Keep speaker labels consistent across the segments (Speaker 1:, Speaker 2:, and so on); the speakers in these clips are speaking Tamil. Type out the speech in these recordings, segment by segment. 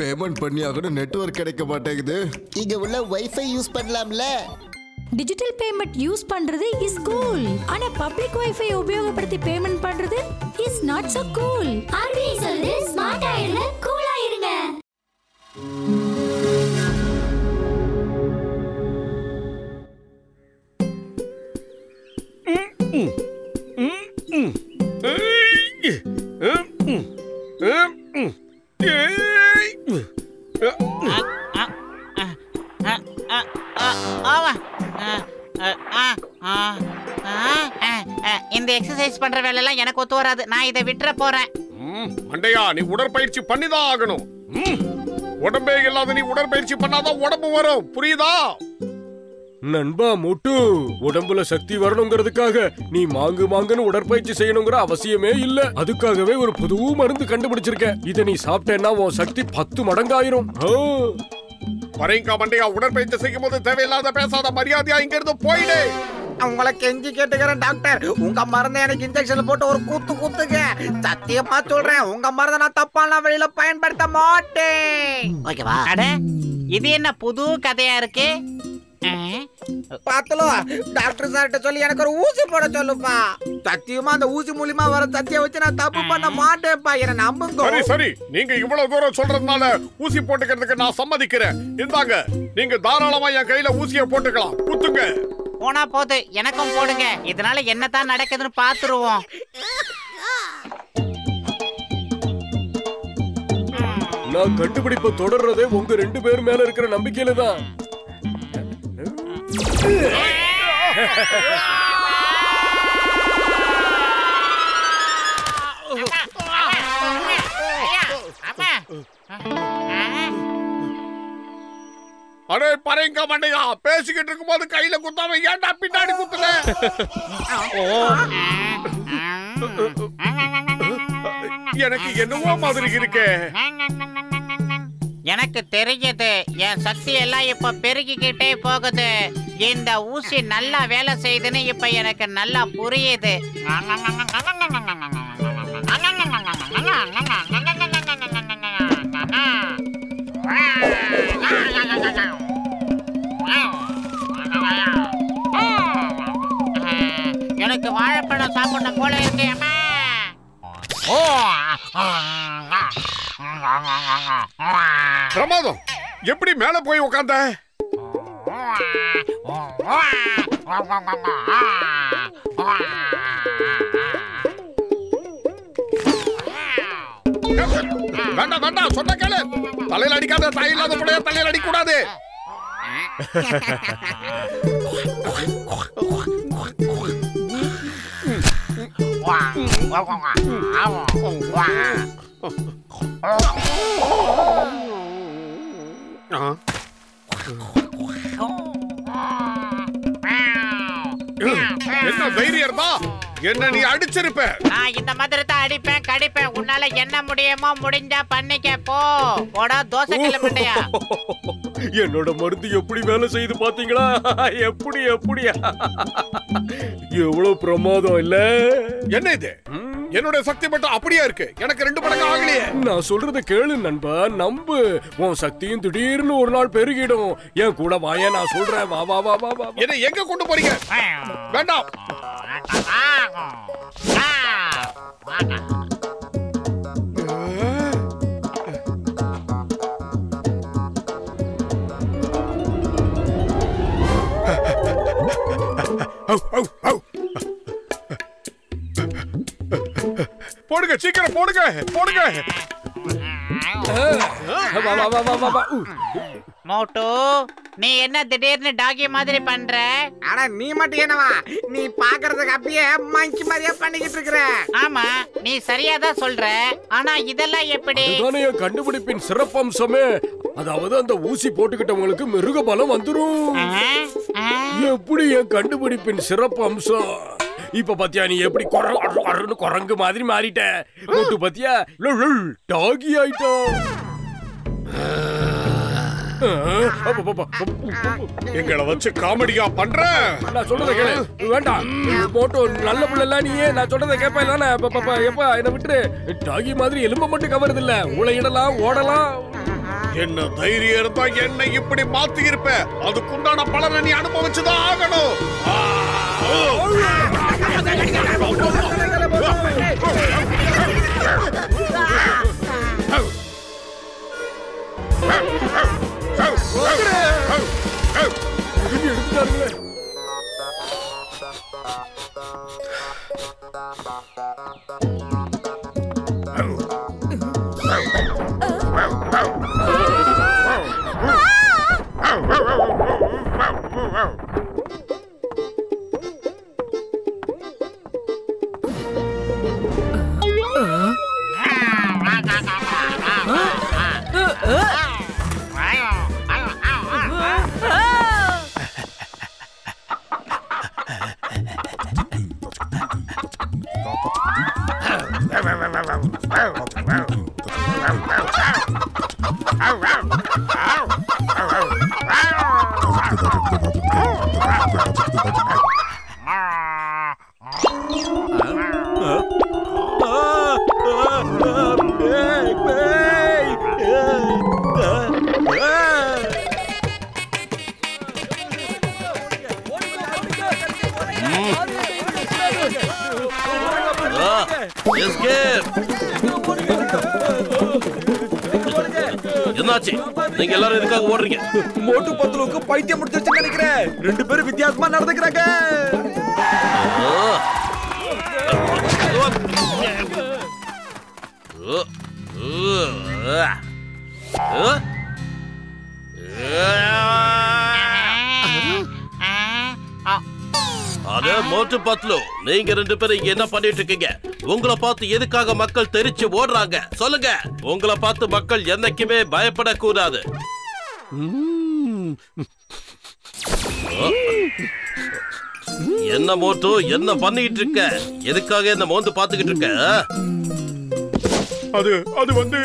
Speaker 1: பேமெண்ட் பண்ணி ஆகணும், நெட்வொர்க் கிடைக்க மாட்டேங்குது.
Speaker 2: இங்க உள்ள வைஃபை யூஸ் பண்ணலாம்ல?
Speaker 3: டிஜிட்டல் பேமெண்ட் யூஸ் பண்றது இஸ் கூல். ஆனா பப்ளிக் வைஃபை உபயோகப்படுத்தி பேமெண்ட் பண்றது is not so cool.
Speaker 4: RBI சொல்லுது ஸ்மார்ட் ஆயிருங்க, கூலா இருங்க.
Speaker 5: இந்த எக்ஸசைஸ் பண்ற வேலை எல்லாம் எனக்கு ஒத்து வராது. நான் இதை விட்டுற போறேன்.
Speaker 6: மண்டையா, நீ உடற்பயிற்சி பண்ணிதான் ஆகணும். உடம்பே இல்லாத நீ உடற்பயிற்சி பண்ணாதான் உடம்பு வரும், புரியுதா?
Speaker 7: நண்பா மோட்டு, உடம்புல சக்தி வரணுங்கிறதுக்காக நீ மாங்குன்னு உடற்பயிற்சி செய்யணுங்கிற அவசியமே இல்ல. அதுக்காகவே ஒரு புது மருந்து கண்டுபிடிச்சிருக்க. இத நீ சாப்பிட்டேன்னா உன் சக்தி 10 மடங்காயிரும்.
Speaker 6: வரேங்கா மண்டையா, உடற்பயிற்சி செய்யும் போது தேவையில்லாத பேசாத, மரியாதையா இங்க இருந்து போயிடு.
Speaker 8: உங்களை கெஞ்சி கேட்டுக்கிறேன் டாக்டர், உங்க மருந்தை எனக்கு இன்ஜெக்ஷன் போட்டு ஒரு குத்துங்க. சத்தியமா சொல்றேன், உங்க மருந்தை நான் தப்பான வழியில பயன்படுத்த மாட்டேன்.
Speaker 5: ஓகேவா? அட, இது என்ன புது கதையா இருக்கு?
Speaker 8: பாத்தலோ, டாக்டர் சார்கிட்ட சொல்லி எனக்கு ஒரு ஊசி போட சொல்லுப்பா. சத்தியமா அந்த ஊசி மூலியமா வர சத்திய வச்சு நான் தப்பு பண்ண மாட்டேன்ப்பா, என்ன நம்புங்க.
Speaker 6: சரி சரி, நீங்க இவ்வளவு தூரம் சொல்றதுனால ஊசி போட்டுக்கிறதுக்கு நான் சம்மதிக்கிறேன். இந்தாங்க, நீங்க தாராளமா என் கையில ஊசியை போட்டுக்கலாம், குத்துங்க.
Speaker 5: போனா போது, எனக்கும் போடுங்க. இதனால என்னதான் நடக்குதுன்னு பாத்துருவோம்.
Speaker 7: நான் கண்டுபிடிப்ப தொடர்றதே உங்க 2 பேர் மேல இருக்கிற நம்பிக்கையில தான்.
Speaker 6: அரே பரேங்கா மண்டையா, பேசிக்கிட்டு இருக்கும் போது கையில குத்தாம ஏன்டா பின்னாடி குத்துல? எனக்கு என்னவோ மாதிரி இருக்கு.
Speaker 5: எனக்கு தெரியுது, என் சக்தி எல்லாம் இப்ப பெருகிக்கிட்டே போகுது. இந்த ஊசி நல்லா வேலை செய்யுதுன்னு இப்ப எனக்கு நல்லா புரியுது. எனக்கு வாழைப்பழம் சாப்பிடணும் போல இருக்கு.
Speaker 6: பிரமாதம், எப்படி மேல போய் உட்கார்ந்த? வேண்டாம் வேண்டாம், சொன்ன கேளு. தலையில அடிக்காத, தாய் இல்லாத புள்ளைய தலையில அடிக்க கூடாது. என்ன தைரியம் இருந்தா என்ன நீ அடிச்சிருப்ப?
Speaker 5: நான் இந்த மாதிரி தான் அடிப்பேன், கடிப்பேன். உன்னால என்ன முடியுமோ முடிஞ்சா பண்ணிக்க. போடா தோசை கிளம்பிட்டியா?
Speaker 7: என்னோட மருந்து எப்படி வேலை செய்து பாத்தீங்களா? எப்படி எவ்வளவு பிரமாதம் இல்ல?
Speaker 6: என்ன இது? என்னோட சக்தி மட்டும் அப்படியே இருக்கு, எனக்கு 2 மடங்கு ஆகலையே.
Speaker 7: நான் சொல்றத கேளு நண்பா, நம்பு. உன் சக்தியும் திடீர்னு ஒரு நாள் பெருகிடும். என் கூட வாய, நான் சொல்றேன். வா வா வா வா வா.
Speaker 6: என்ன எங்க கொண்டு போறீங்க? வேண்டாம். போடுங்க, சீக்கிரம் போடுங்க போடுங்க.
Speaker 5: மோட்டு, நீ என்ன திடீர்னு டாகி மாதிரி பண்ற?
Speaker 8: ஆனா நீ மட்டும் என்னவா, நீ பாக்குறதுக்கு அப்படியே மங்கி மாதிரியா பண்ணிக்கிட்டு இருக்கிற.
Speaker 5: ஆமா, நீ சரியாதான் சொல்ற. ஆனா இதெல்லாம் எப்படி?
Speaker 7: இதுதானே என் கண்டுபிடிப்பின் சிறப்பம்சமே. அதாவது அந்த ஊசி போட்டுக்கிட்டவங்களுக்கு மிருக பலம் வந்துரும். எப்படி என் கண்டுபிடிப்பின் சிறப்பு அம்சம்? இப்ப பாத்தியா நீ எப்படி குரங்கு மாதிரி மாறிட்ட? மோட்டு பாத்தியா, டாகி ஆயிட்டா.
Speaker 6: எங்களை வச்சு காமெடியா பண்ற?
Speaker 7: நான் சொல்றத கேளு. வேண்டாம் மோட்டு, நல்ல பிள்ளை நீ. நான் சொல்றத கேப்ப இல்ல? எப்ப என்ன விட்டுரு. டாகி மாதிரி எலும்ப மட்டும் கவருது இல்ல, உளையிடலாம், ஓடலாம்.
Speaker 6: என்ன தைரியம் இருந்தா என்னை இப்படி மாத்தி இருப்ப. அதுக்குண்டான பலனை நீ அனுபவிச்சுதான் ஆகணும்.
Speaker 9: என்னாச்சு? நீங்க எல்லாரும் எதுக்காக ஓடுறீங்க?
Speaker 8: மோட்டு பத்துலுக்கு பைத்தியம் முடிச்சிருச்சுன்னு நினைக்கிறேன். ரெண்டு பேரும் வித்தியாசமா நடந்துக்கிறாங்க.
Speaker 9: அதே மோட்டு பத்லு, நீங்க ரெண்டு பேரும் என்ன பண்ணிட்டு இருக்கீங்க? உங்களை பார்த்து எதுக்காக மக்கள் தெரிச்சு ஓடுறாங்க? சொல்லுங்க. உங்களை பார்த்து மக்கள் என்னைக்குமே பயப்படக்கூடாது. என்ன மோட்டு, என்ன பண்ணிட்டு இருக்க? எதுக்காக என்ன மோந்து பாத்துக்கிட்டு இருக்க?
Speaker 6: அது வந்து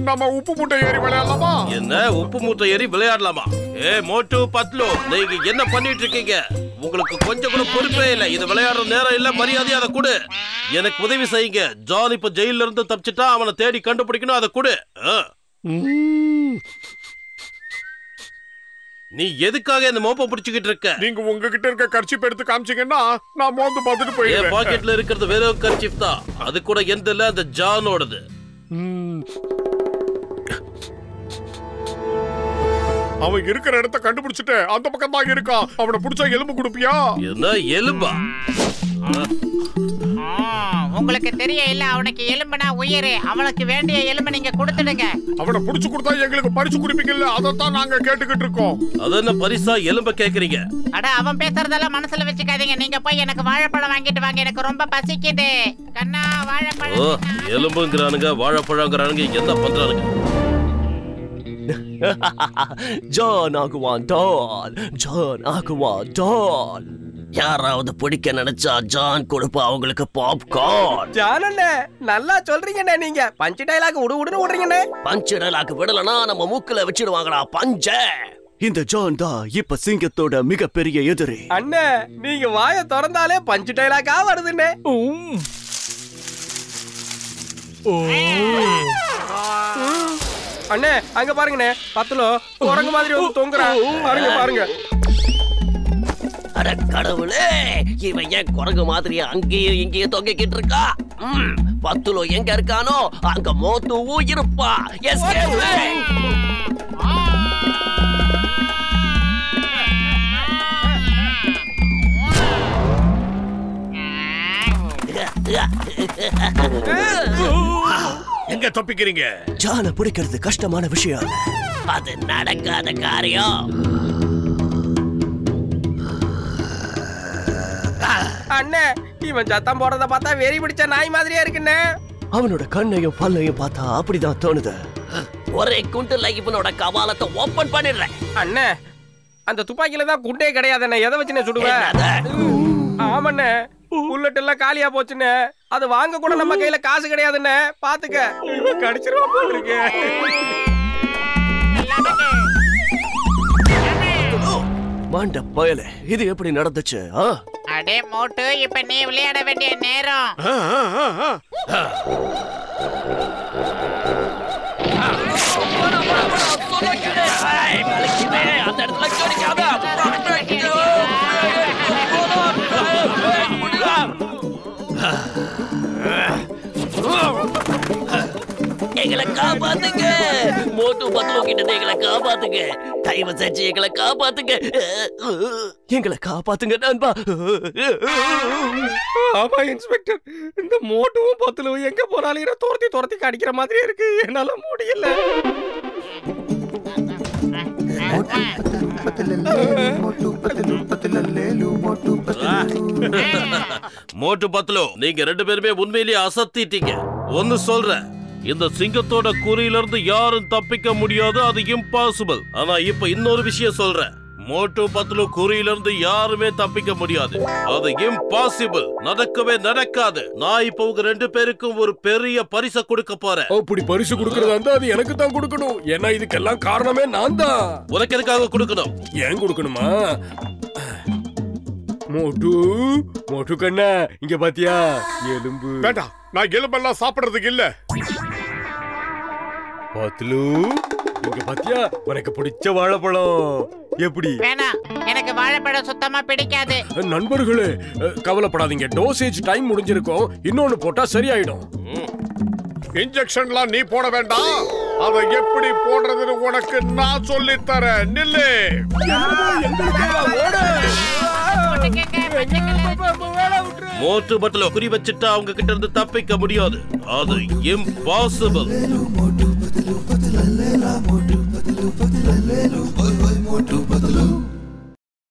Speaker 6: நம்ம உப்பு மூட்டை ஏறி விளையாடலாமா?
Speaker 9: என்ன உப்பு மூட்டை ஏறி விளையாடலாமா? ஏ மோட்டு பத்லு, நீங்க என்ன பண்ணிட்டு இருக்கீங்க? உங்களுக்கு கொஞ்சம் கூட பொறுப்பே இல்ல. இது விளையாடுற நேரம் இல்ல. மரியாதை அதை கொடு. எனக்கு உதவி செய்யுங்க. ஜான் இப்ப ஜெயில இருந்து தப்பிச்சிட்டா. அவனை தேடி கண்டுபிடிக்கணும். அதை கொடு. நீ எதுக்காக இந்த மோப்ப பிடிச்சுக்கிட்டு இருக்க?
Speaker 6: நீங்க உங்ககிட்ட இருக்க கர்ச்சீப் எடுத்து காமிச்சீங்கன்னா நான் மோந்து பார்த்துட்டு போயிடுவேன்.
Speaker 9: என் பாக்கெட்ல இருக்கிறது வெறும் கர்ச்சீப் தான். அது கூட எந்த இல்ல, அந்த ஜானோடது.
Speaker 6: அவன் இருக்கிற இடத்த கண்டுபிடிச்சிட்டு அந்த பக்கம் தான் இருக்கான். அவனை பிடிச்சா எலும்பு கொடுப்பியா?
Speaker 9: என்ன எலும்பா?
Speaker 5: உங்களுக்கு தெரிய இல்ல, அவனுக்கு எலும்புனா உயிர். அவனுக்கு வேண்டிய எலும்பு நீங்க கொடுத்துடுங்க.
Speaker 6: அவனை புடிச்சு கொடுத்தா எங்களுக்கு பரிசு குடிப்பீங்கல்ல, அதைத்தான் நாங்க கேட்டுக்கிட்டு இருக்கோம்.
Speaker 9: அது என்ன பரிசா எலும்ப கேக்குறீங்க?
Speaker 5: அட, அவன் பேசுறதெல்லாம் மனசுல வச்சுக்காதீங்க. நீங்க போய் எனக்கு வாழைப்பழம் வாங்கிட்டு வாங்க. எனக்கு ரொம்ப பசிக்குது. கண்ணா, வாழைப்பழம்.
Speaker 9: எலும்புங்கிறானுங்க, வாழைப்பழங்கிறானுங்க, என்ன பண்றானுங்க?
Speaker 10: ஜான் ஆகுவான் டால். ஜான் ஆகுவான் டால். யாராவது பிடிக்க நினைச்சா ஜான் கொடுப்பா அவங்களுக்கு பாப்கார்ன்.
Speaker 8: ஜான் அண்ணே, நல்லா சொல்றீங்கண்ணே. நீங்க பஞ்சு டைலாக் உடுன்னு விடுறீங்கண்ணே.
Speaker 10: பஞ்சு டைலாக் விடலனா நம்ம மூக்குல வச்சிடுவாங்கடா பஞ்ச. இந்த ஜான் தான் இப்ப சிங்கத்தோட மிகப்பெரிய எதிரி.
Speaker 8: அண்ணே, நீங்க வாயை திறந்தாலே பஞ்சு டைலாக்கா வருதுண்ணே. அண்ணே, அங்க பாருங்கண்ணே. பத்துலோ குரங்கு மாதிரி வந்து தொங்குறான். பாருங்க பாருங்க.
Speaker 10: அட கடவுளே, இவன் ஏன் குரங்கு மாதிரி அங்கேயும் இங்கேயும் தொங்கிக்கிட்டு இருக்கா? பத்துலோ எங்க இருக்கானோ அங்க மோத்துவும் இருப்பா.
Speaker 6: எங்க தப்பிக்கிறீங்க?
Speaker 10: ஜானை பிடிக்கிறது கஷ்டமான விஷயம். அது நடக்காத காரியம்.
Speaker 8: அண்ணே, இவன் சத்தம் போடுறத பார்த்தா வெறி பிடிச்ச நாய் மாதிரியா இருக்குண்ணே.
Speaker 10: அவனோட கண்ணையும் பல்லையும் பார்த்தா அப்படிதான் தோணுது. ஒரே குண்டுல இவனோட கபாலத்தை ஓபன் பண்ணிடுறேன்.
Speaker 8: அண்ணே, அந்த துப்பாக்கியில தான் குண்டே கிடையாதுண்ணே. எதை வச்சுன்னு சுடுவேன்? ஆமாண்ணே, புல்லட் எல்லாம் காலியா போச்சுன்னு. அது வாங்க கூட நம்ம கையில காசு கிடையாதுன்னு. பாத்துக்க, கடிச்சிருவா போட்டுருக்கு.
Speaker 10: மாண்ட பயலே, இது எப்படி நடந்துச்சு?
Speaker 5: அடே மோட்டு, இப்ப நீ விளையாட வேண்டிய நேரம்.
Speaker 10: எங்களை காப்பாத்துங்க. மோட்டு பத்லு கிட்ட எங்களை காப்பாத்துங்க. தயவு செஞ்சு எங்களை காப்பாத்துங்க. எங்களை காப்பாத்துங்க நண்பா.
Speaker 8: ஆமா இன்ஸ்பெக்டர், இந்த மோட்டுவும் பத்துலும் எங்க போனாலும் துரத்தி கடிக்கிற மாதிரி இருக்கு. என்னால முடியல.
Speaker 9: மோட்டு பத்லு, நீங்க 2 பேருமே உண்மையிலேயே அசத்திட்டீங்க. ஒன்னு சொல்றேன், இந்த சிங்கத்தோட குறியில இருந்து யாரும் தப்பிக்க முடியாது, அது இம்பாசிபிள். ஆனா இப்ப இன்னொரு விஷயம் சொல்றேன், மோட்டு பத்லு குறியில இருந்து யாருமே தப்பிக்க முடியாது, அது இம்பாசிபிள். நடக்கவே நடக்காது. நான் இப்ப உங்க 2 பேருக்கும் ஒரு பெரிய பரிசை கொடுக்க போறேன்.
Speaker 7: அப்படி பரிசு கொடுக்கறதா இருந்தா அது எனக்கு தான் கொடுக்கணும். ஏன்னா இதுக்கெல்லாம் காரணமே நான் தான்.
Speaker 9: உனக்கு எதுக்காக கொடுக்கணும்?
Speaker 7: ஏன் கொடுக்கணுமா? மோட்டு கண்ணா, இங்க பாத்தியா எலும்பு?
Speaker 6: வேண்டாம், நான் எலும்பெல்லாம் சாப்பிடுறதுக்கு இல்ல.
Speaker 7: பத்லு, இங்க பாத்தியா உனக்கு பிடிச்ச வாழைப்பழம். எப்படி?
Speaker 5: வேணாம், எனக்கு வாழைப்பழம் சுத்தமா பிடிக்காது.
Speaker 7: நண்பர்களே, கவலைப்படாதீங்க. டோசேஜ் டைம் முடிஞ்சிருக்கும். இன்னொன்னு போட்டா சரியாயிடும்.
Speaker 6: இன்ஜெக்ஷன்லாம் நீ போட வேண்டாம். அதை எப்படி போடுறதுன்னு உனக்கு நான் சொல்லி தரேன். நில்லு.
Speaker 9: மோட்டு பத்லு குறி வச்சுட்டா அவங்க கிட்ட இருந்து தப்பிக்க முடியாது, அது இம்பாசிபிள்.
Speaker 11: மோட்டு பத்லு